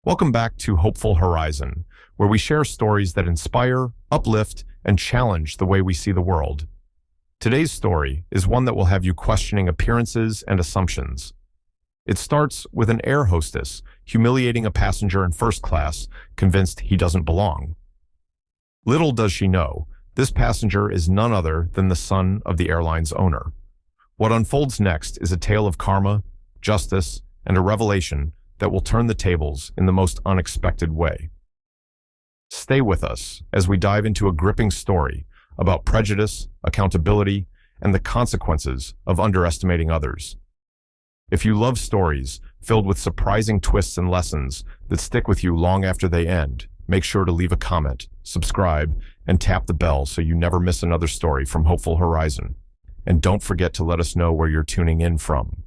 Welcome back to Hopeful Horizon, where we share stories that inspire, uplift, and challenge the way we see the world. Today's story is one that will have you questioning appearances and assumptions. It starts with an air hostess humiliating a passenger in first class, convinced he doesn't belong. Little does she know, this passenger is none other than the son of the airline's owner. What unfolds next is a tale of karma, justice, and a revelation that will turn the tables in the most unexpected way. Stay with us as we dive into a gripping story about prejudice, accountability, and the consequences of underestimating others. If you love stories filled with surprising twists and lessons that stick with you long after they end, make sure to leave a comment, subscribe, and tap the bell so you never miss another story from Hopeful Horizon. And don't forget to let us know where you're tuning in from.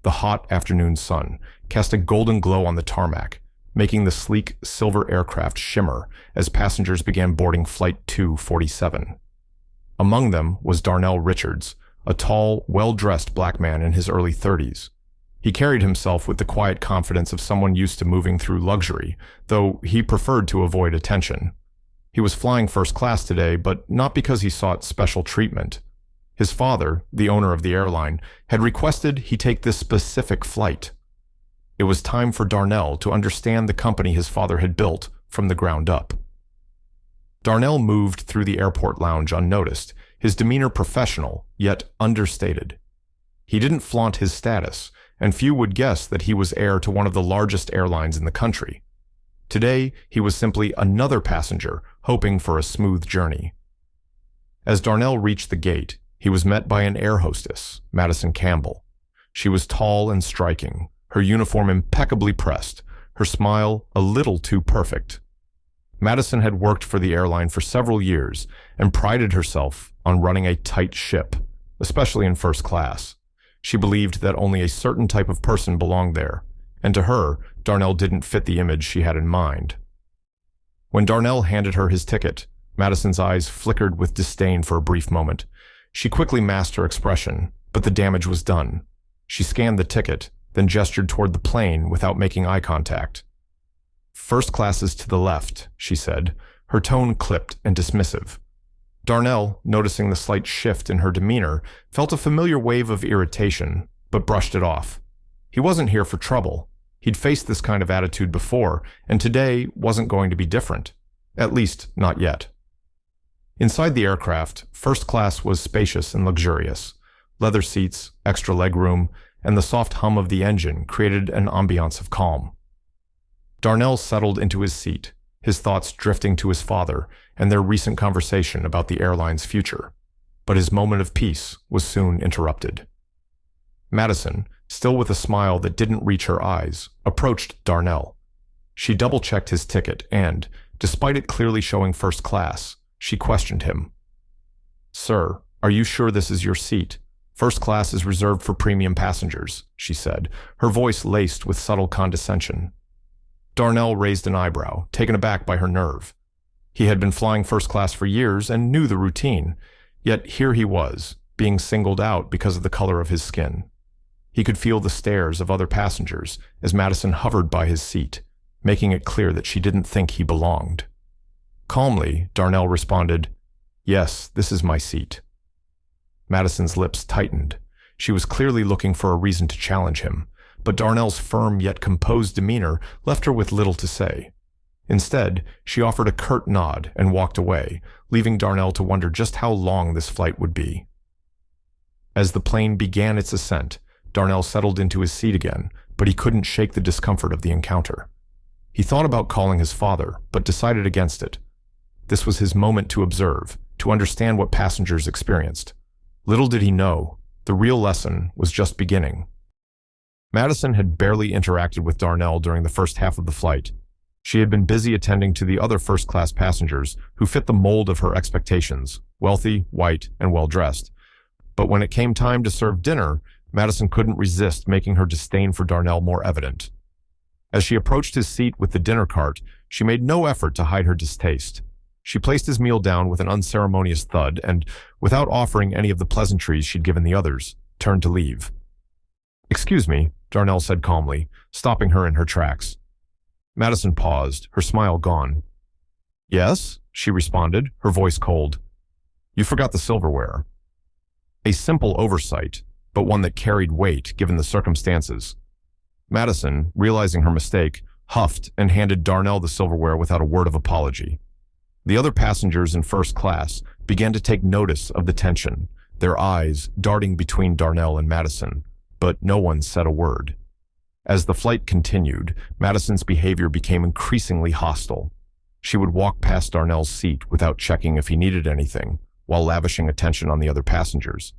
The hot afternoon sun cast a golden glow on the tarmac, making the sleek silver aircraft shimmer as passengers began boarding Flight 247. Among them was Darnell Richards, a tall, well-dressed black man in his early 30s. He carried himself with the quiet confidence of someone used to moving through luxury, though he preferred to avoid attention. He was flying first class today, but not because he sought special treatment. His father, the owner of the airline, had requested he take this specific flight. It was time for Darnell to understand the company his father had built from the ground up. Darnell moved through the airport lounge unnoticed, his demeanor professional, yet understated. He didn't flaunt his status, and few would guess that he was heir to one of the largest airlines in the country. Today, he was simply another passenger hoping for a smooth journey. As Darnell reached the gate, he was met by an air hostess, Madison Campbell. She was tall and striking, her uniform impeccably pressed, her smile a little too perfect. Madison had worked for the airline for several years and prided herself on running a tight ship, especially in first class. She believed that only a certain type of person belonged there, and to her, Darnell didn't fit the image she had in mind. When Darnell handed her his ticket, Madison's eyes flickered with disdain for a brief moment. She quickly masked her expression, but the damage was done. She scanned the ticket, then gestured toward the plane without making eye contact. "First class is to the left," she said, her tone clipped and dismissive. Darnell, noticing the slight shift in her demeanor, felt a familiar wave of irritation, but brushed it off. He wasn't here for trouble. He'd faced this kind of attitude before, and today wasn't going to be different. At least, not yet. Inside the aircraft, first class was spacious and luxurious. Leather seats, extra legroom, and the soft hum of the engine created an ambiance of calm. Darnell settled into his seat, his thoughts drifting to his father and their recent conversation about the airline's future. But his moment of peace was soon interrupted. Madison, still with a smile that didn't reach her eyes, approached Darnell. She double-checked his ticket and, despite it clearly showing first class, she questioned him. "Sir, are you sure this is your seat? First class is reserved for premium passengers," she said, her voice laced with subtle condescension. Darnell raised an eyebrow, taken aback by her nerve. He had been flying first class for years and knew the routine, yet here he was, being singled out because of the color of his skin. He could feel the stares of other passengers as Madison hovered by his seat, making it clear that she didn't think he belonged. Calmly, Darnell responded, "Yes, this is my seat." Madison's lips tightened. She was clearly looking for a reason to challenge him, but Darnell's firm yet composed demeanor left her with little to say. Instead, she offered a curt nod and walked away, leaving Darnell to wonder just how long this flight would be. As the plane began its ascent, Darnell settled into his seat again, but he couldn't shake the discomfort of the encounter. He thought about calling his father, but decided against it. This was his moment to observe, to understand what passengers experienced. Little did he know, the real lesson was just beginning. Madison had barely interacted with Darnell during the first half of the flight. She had been busy attending to the other first-class passengers who fit the mold of her expectations, wealthy, white, and well-dressed. But when it came time to serve dinner, Madison couldn't resist making her disdain for Darnell more evident. As she approached his seat with the dinner cart, she made no effort to hide her distaste. She placed his meal down with an unceremonious thud and, without offering any of the pleasantries she'd given the others, turned to leave. "Excuse me," Darnell said calmly, stopping her in her tracks. Madison paused, her smile gone. Yes, she responded, her voice cold. You forgot the silverware. A simple oversight, but one that carried weight given the circumstances. Madison, realizing her mistake, huffed and handed Darnell the silverware without a word of apology. The other passengers in first class began to take notice of the tension, their eyes darting between Darnell and Madison, but no one said a word. As the flight continued, Madison's behavior became increasingly hostile. She would walk past Darnell's seat without checking if he needed anything, while lavishing attention on the other passengers.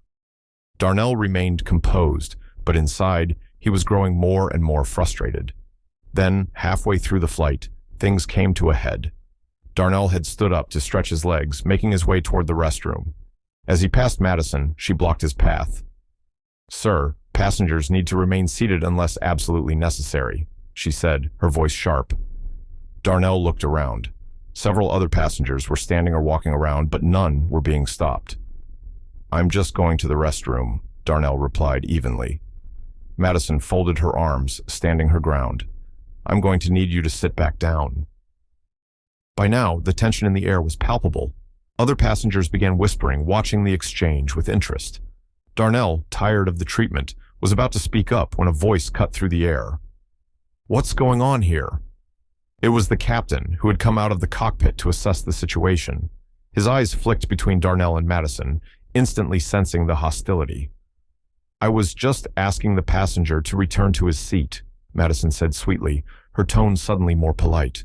Darnell remained composed, but inside, he was growing more and more frustrated. Then, halfway through the flight, things came to a head. Darnell had stood up to stretch his legs, making his way toward the restroom. As he passed Madison, she blocked his path. Sir, passengers need to remain seated unless absolutely necessary, she said, her voice sharp. Darnell looked around. Several other passengers were standing or walking around, but none were being stopped. I'm just going to the restroom, Darnell replied evenly. Madison folded her arms, standing her ground. I'm going to need you to sit back down. By now, the tension in the air was palpable. Other passengers began whispering, watching the exchange with interest. Darnell, tired of the treatment, was about to speak up when a voice cut through the air. What's going on here? It was the captain, who had come out of the cockpit to assess the situation. His eyes flicked between Darnell and Madison, instantly sensing the hostility. I was just asking the passenger to return to his seat, Madison said sweetly, her tone suddenly more polite.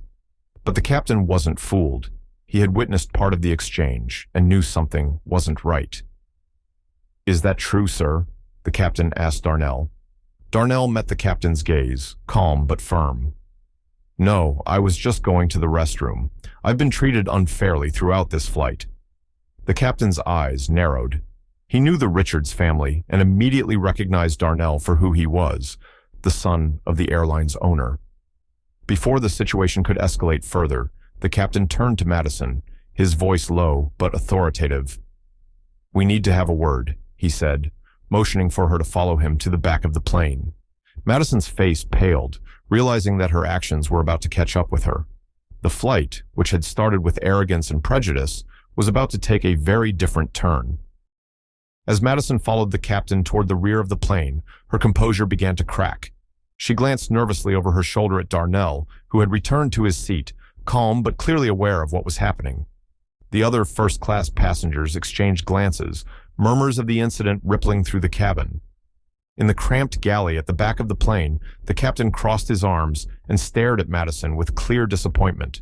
But the captain wasn't fooled. He had witnessed part of the exchange and knew something wasn't right. Is that true, sir? The captain asked Darnell. Darnell met the captain's gaze, calm but firm. No, I was just going to the restroom. I've been treated unfairly throughout this flight. The captain's eyes narrowed. He knew the Richards family and immediately recognized Darnell for who he was, the son of the airline's owner. Before the situation could escalate further, the captain turned to Madison, his voice low but authoritative. We need to have a word, he said, motioning for her to follow him to the back of the plane. Madison's face paled, realizing that her actions were about to catch up with her. The flight, which had started with arrogance and prejudice, was about to take a very different turn. As Madison followed the captain toward the rear of the plane, her composure began to crack. She glanced nervously over her shoulder at Darnell, who had returned to his seat, calm but clearly aware of what was happening. The other first-class passengers exchanged glances, murmurs of the incident rippling through the cabin. In the cramped galley at the back of the plane, the captain crossed his arms and stared at Madison with clear disappointment.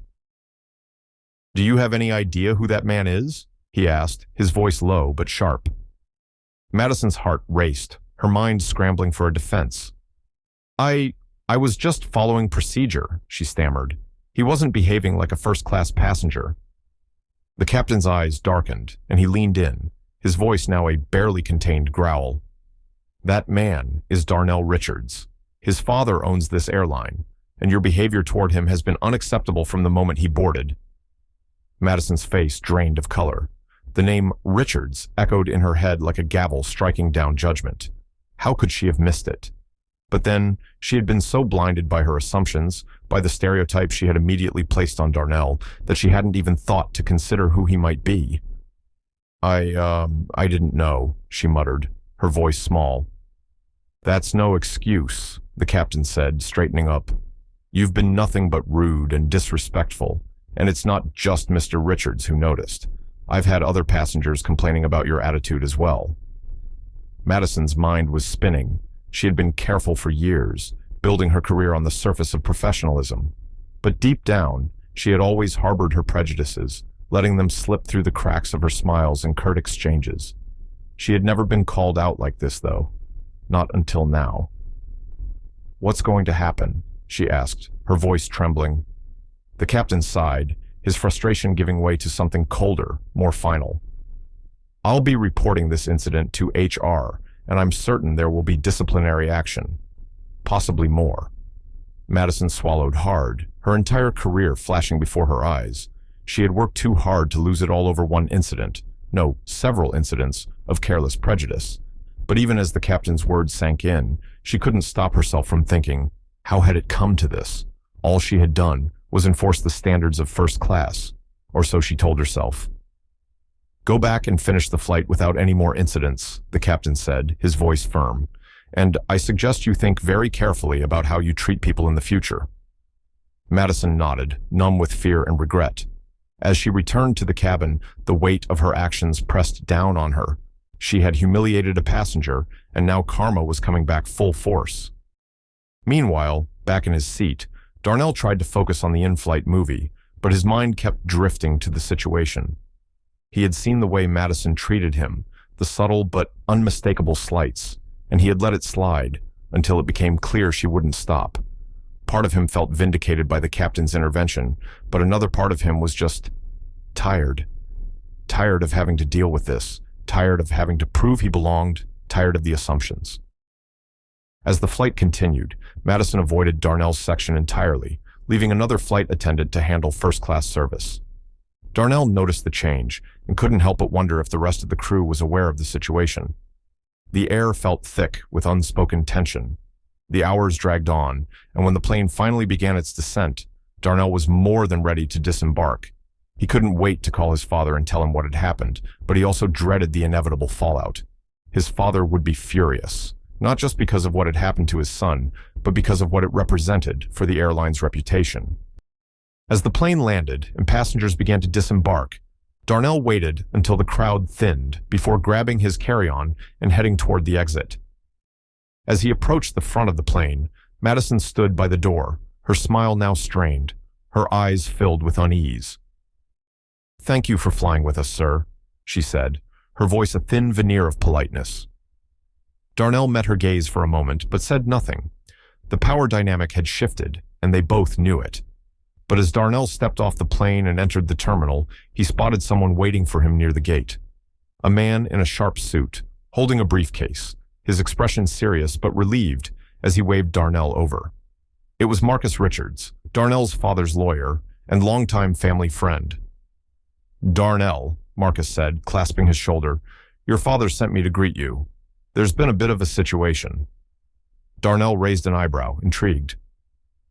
Do you have any idea who that man is? He asked, his voice low but sharp. Madison's heart raced, her mind scrambling for a defense. I was just following procedure, she stammered. He wasn't behaving like a first-class passenger. The captain's eyes darkened, and he leaned in, his voice now a barely contained growl. That man is Darnell Richards. His father owns this airline, and your behavior toward him has been unacceptable from the moment he boarded. Madison's face drained of color. The name Richards echoed in her head like a gavel striking down judgment. How could she have missed it? But then, she had been so blinded by her assumptions, by the stereotypes she had immediately placed on Darnell, that she hadn't even thought to consider who he might be. I didn't know, she muttered, her voice small. That's no excuse, the captain said, straightening up. You've been nothing but rude and disrespectful, and it's not just Mr. Richards who noticed. I've had other passengers complaining about your attitude as well. Madison's mind was spinning. She had been careful for years, building her career on the surface of professionalism. But deep down, she had always harbored her prejudices, letting them slip through the cracks of her smiles and curt exchanges. She had never been called out like this, though. Not until now. What's going to happen? She asked, her voice trembling. The captain sighed, his frustration giving way to something colder, more final. I'll be reporting this incident to HR, and I'm certain there will be disciplinary action. Possibly more. Madison swallowed hard, her entire career flashing before her eyes. She had worked too hard to lose it all over one incident, no, several incidents, of careless prejudice. But even as the captain's words sank in, she couldn't stop herself from thinking, how had it come to this? All she had done was enforce the standards of first class, or so she told herself. "Go back and finish the flight without any more incidents," the captain said, his voice firm. "And I suggest you think very carefully about how you treat people in the future." Madison nodded, numb with fear and regret. As she returned to the cabin, the weight of her actions pressed down on her. She had humiliated a passenger, and now karma was coming back full force. Meanwhile, back in his seat, Darnell tried to focus on the in-flight movie, but his mind kept drifting to the situation. He had seen the way Madison treated him, the subtle but unmistakable slights, and he had let it slide until it became clear she wouldn't stop. Part of him felt vindicated by the captain's intervention, but another part of him was just tired. Tired of having to deal with this, tired of having to prove he belonged, tired of the assumptions. As the flight continued, Madison avoided Darnell's section entirely, leaving another flight attendant to handle first-class service. Darnell noticed the change and couldn't help but wonder if the rest of the crew was aware of the situation. The air felt thick with unspoken tension. The hours dragged on, and when the plane finally began its descent, Darnell was more than ready to disembark. He couldn't wait to call his father and tell him what had happened, but he also dreaded the inevitable fallout. His father would be furious, not just because of what had happened to his son, but because of what it represented for the airline's reputation. As the plane landed and passengers began to disembark, Darnell waited until the crowd thinned before grabbing his carry-on and heading toward the exit. As he approached the front of the plane, Madison stood by the door, her smile now strained, her eyes filled with unease. "Thank you for flying with us, sir," she said, her voice a thin veneer of politeness. Darnell met her gaze for a moment, but said nothing. The power dynamic had shifted, and they both knew it. But as Darnell stepped off the plane and entered the terminal, he spotted someone waiting for him near the gate. A man in a sharp suit, holding a briefcase, his expression serious but relieved as he waved Darnell over. It was Marcus Richards, Darnell's father's lawyer and longtime family friend. "Darnell," Marcus said, clasping his shoulder, "your father sent me to greet you. There's been a bit of a situation." Darnell raised an eyebrow, intrigued.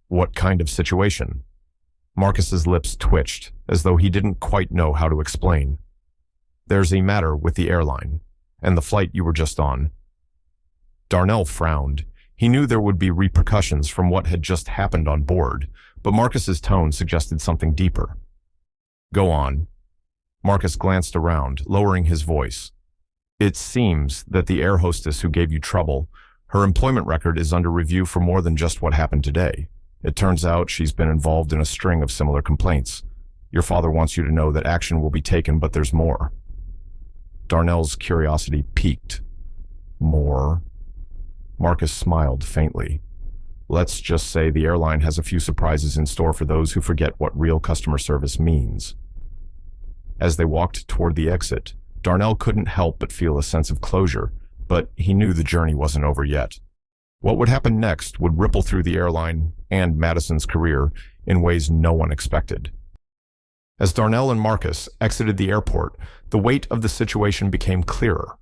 "What kind of situation?" Marcus's lips twitched, as though he didn't quite know how to explain. "There's a matter with the airline, and the flight you were just on." Darnell frowned. He knew there would be repercussions from what had just happened on board, but Marcus's tone suggested something deeper. "Go on." Marcus glanced around, lowering his voice. "It seems that the air hostess who gave you trouble, her employment record is under review for more than just what happened today. It turns out she's been involved in a string of similar complaints. Your father wants you to know that action will be taken, but there's more." Darnell's curiosity piqued. "More?" Marcus smiled faintly. "Let's just say the airline has a few surprises in store for those who forget what real customer service means." As they walked toward the exit, Darnell couldn't help but feel a sense of closure, but he knew the journey wasn't over yet. What would happen next would ripple through the airline and Madison's career in ways no one expected. As Darnell and Marcus exited the airport, the weight of the situation became clearer.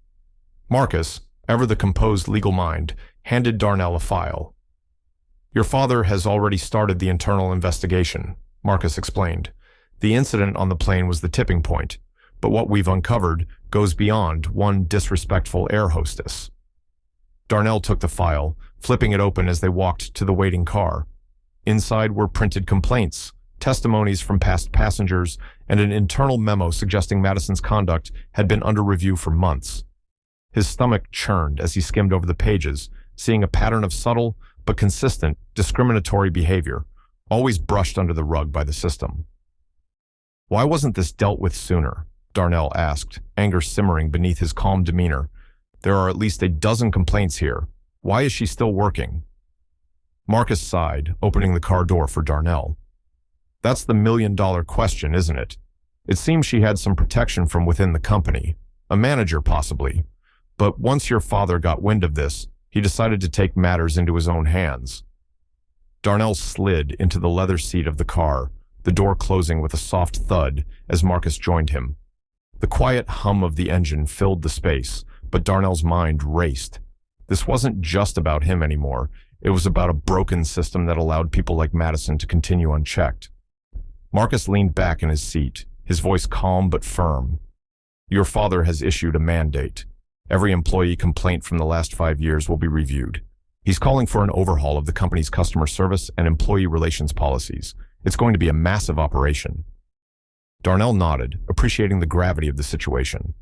Marcus, ever the composed legal mind, handed Darnell a file. "Your father has already started the internal investigation," Marcus explained. "The incident on the plane was the tipping point, but what we've uncovered goes beyond one disrespectful air hostess." Darnell took the file, flipping it open as they walked to the waiting car. Inside were printed complaints, testimonies from past passengers, and an internal memo suggesting Madison's conduct had been under review for months. His stomach churned as he skimmed over the pages, seeing a pattern of subtle but consistent discriminatory behavior, always brushed under the rug by the system. "Why wasn't this dealt with sooner?" Darnell asked, anger simmering beneath his calm demeanor. "There are at least a dozen complaints here. Why is she still working?" Marcus sighed, opening the car door for Darnell. "That's the million-dollar question, isn't it? It seems she had some protection from within the company, a manager possibly. But once your father got wind of this, he decided to take matters into his own hands." Darnell slid into the leather seat of the car, the door closing with a soft thud as Marcus joined him. The quiet hum of the engine filled the space, but Darnell's mind raced. This wasn't just about him anymore. It was about a broken system that allowed people like Madison to continue unchecked. Marcus leaned back in his seat, his voice calm but firm. Your father has issued a mandate. Every employee complaint from the last 5 years will be reviewed. He's calling for an overhaul of the company's customer service and employee relations policies. It's going to be a massive operation. Darnell nodded, appreciating the gravity of the situation.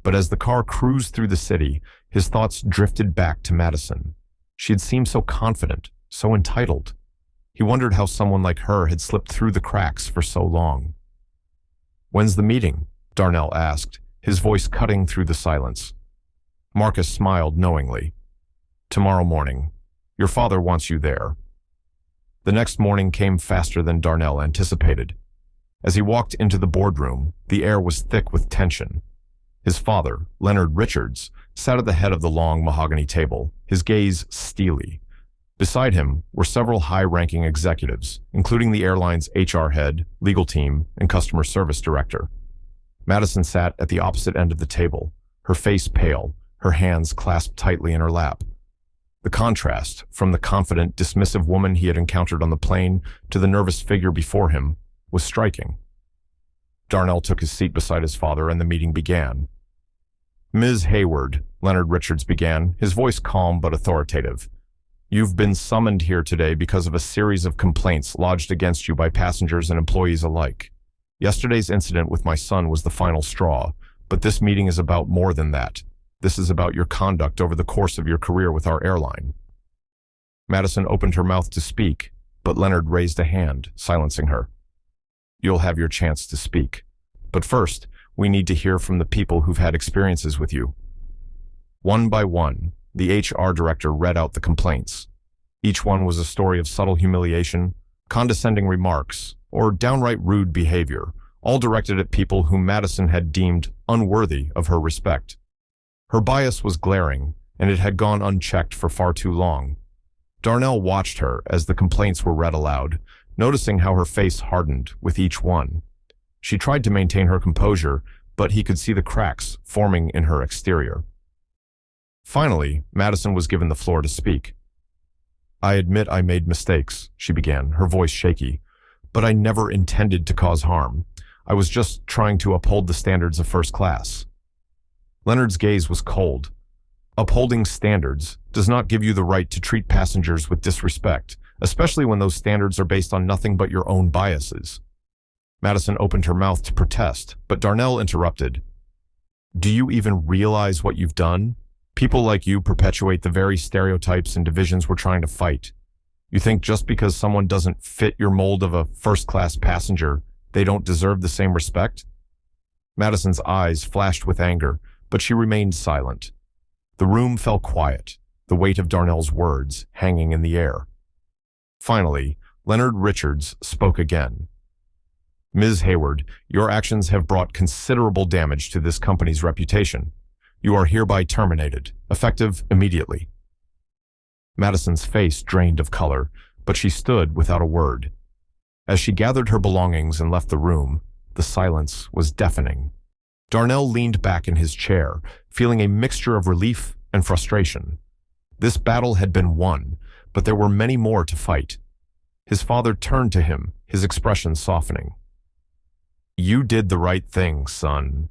But as the car cruised through the city, his thoughts drifted back to Madison. She had seemed so confident, so entitled. He wondered how someone like her had slipped through the cracks for so long. When's the meeting? Darnell asked, his voice cutting through the silence. Marcus smiled knowingly. Tomorrow morning. Your father wants you there. The next morning came faster than Darnell anticipated. As he walked into the boardroom, the air was thick with tension. His father, Leonard Richards, sat at the head of the long mahogany table, his gaze steely. Beside him were several high-ranking executives, including the airline's HR head, legal team, and customer service director. Madison sat at the opposite end of the table, her face pale, her hands clasped tightly in her lap. The contrast, from the confident, dismissive woman he had encountered on the plane to the nervous figure before him, was striking. Darnell took his seat beside his father and the meeting began. Ms. Hayward, Leonard Richards began, his voice calm but authoritative. You've been summoned here today because of a series of complaints lodged against you by passengers and employees alike. Yesterday's incident with my son was the final straw, but this meeting is about more than that. This is about your conduct over the course of your career with our airline. Madison opened her mouth to speak, but Leonard raised a hand, silencing her. You'll have your chance to speak. But first, we need to hear from the people who've had experiences with you. One by one, the HR director read out the complaints. Each one was a story of subtle humiliation, condescending remarks, or downright rude behavior, all directed at people whom Madison had deemed unworthy of her respect. Her bias was glaring, and it had gone unchecked for far too long. Darnell watched her as the complaints were read aloud, noticing how her face hardened with each one. She tried to maintain her composure, but he could see the cracks forming in her exterior. Finally, Madison was given the floor to speak. I admit I made mistakes, she began, her voice shaky, but I never intended to cause harm. I was just trying to uphold the standards of first class. Leonard's gaze was cold. Upholding standards does not give you the right to treat passengers with disrespect, especially when those standards are based on nothing but your own biases. Madison opened her mouth to protest, but Darnell interrupted. Do you even realize what you've done? People like you perpetuate the very stereotypes and divisions we're trying to fight. You think just because someone doesn't fit your mold of a first-class passenger, they don't deserve the same respect? Madison's eyes flashed with anger, but she remained silent. The room fell quiet, the weight of Darnell's words hanging in the air. Finally, Leonard Richards spoke again. Ms. Hayward, your actions have brought considerable damage to this company's reputation. You are hereby terminated, effective immediately. Madison's face drained of color, but she stood without a word. As she gathered her belongings and left the room, the silence was deafening. Darnell leaned back in his chair, feeling a mixture of relief and frustration. This battle had been won, but there were many more to fight. His father turned to him, his expression softening. You did the right thing, son.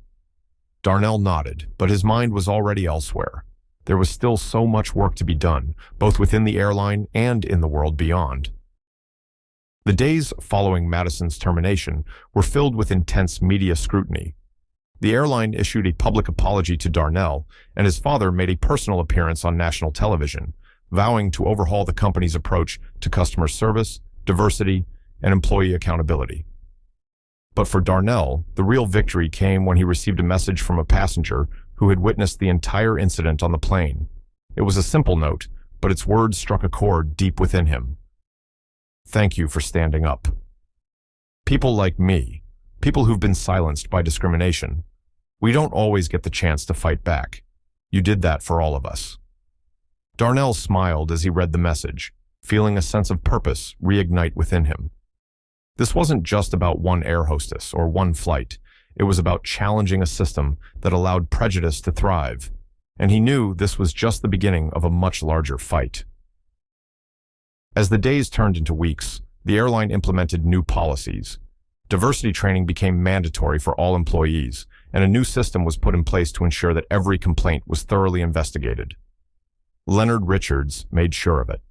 Darnell nodded, but his mind was already elsewhere. There was still so much work to be done, both within the airline and in the world beyond. The days following Madison's termination were filled with intense media scrutiny. The airline issued a public apology to Darnell, and his father made a personal appearance on national television, vowing to overhaul the company's approach to customer service, diversity, and employee accountability. But for Darnell, the real victory came when he received a message from a passenger who had witnessed the entire incident on the plane. It was a simple note, but its words struck a chord deep within him. Thank you for standing up. People like me, people who've been silenced by discrimination, we don't always get the chance to fight back. You did that for all of us. Darnell smiled as he read the message, feeling a sense of purpose reignite within him. This wasn't just about one air hostess or one flight. It was about challenging a system that allowed prejudice to thrive, and he knew this was just the beginning of a much larger fight. As the days turned into weeks, the airline implemented new policies. Diversity training became mandatory for all employees, and a new system was put in place to ensure that every complaint was thoroughly investigated. Leonard Richards made sure of it.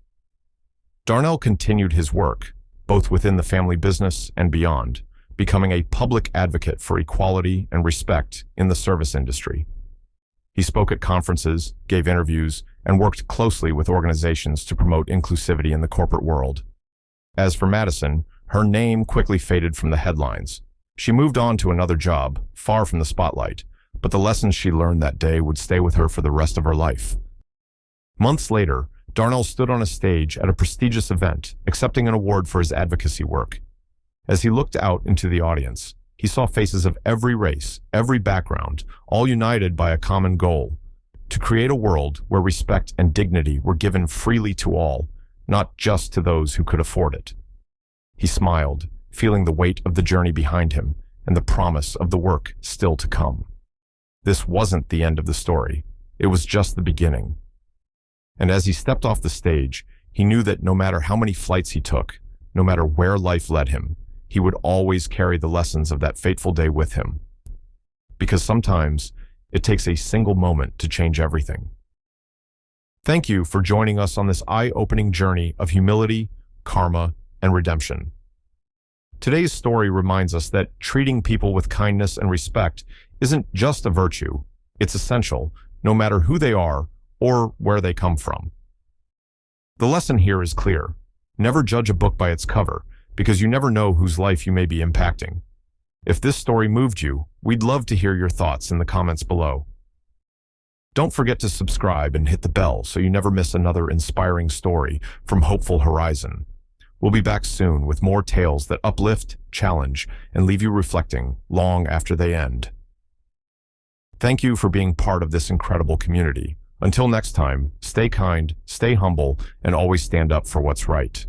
Darnell continued his work, both within the family business and beyond, becoming a public advocate for equality and respect in the service industry. He spoke at conferences, gave interviews, and worked closely with organizations to promote inclusivity in the corporate world. As for Madison, her name quickly faded from the headlines. She moved on to another job, far from the spotlight, but the lessons she learned that day would stay with her for the rest of her life. Months later, Darnell stood on a stage at a prestigious event, accepting an award for his advocacy work. As he looked out into the audience, he saw faces of every race, every background, all united by a common goal: to create a world where respect and dignity were given freely to all, not just to those who could afford it. He smiled, feeling the weight of the journey behind him and the promise of the work still to come. This wasn't the end of the story. It was just the beginning. And as he stepped off the stage, he knew that no matter how many flights he took, no matter where life led him, he would always carry the lessons of that fateful day with him. Because sometimes it takes a single moment to change everything. Thank you for joining us on this eye-opening journey of humility, karma, and redemption. Today's story reminds us that treating people with kindness and respect isn't just a virtue, it's essential, no matter who they are or where they come from. The lesson here is clear. Never judge a book by its cover, because you never know whose life you may be impacting. If this story moved you, we'd love to hear your thoughts in the comments below. Don't forget to subscribe and hit the bell so you never miss another inspiring story from Hopeful Horizon. We'll be back soon with more tales that uplift, challenge, and leave you reflecting long after they end. Thank you for being part of this incredible community. Until next time, stay kind, stay humble, and always stand up for what's right.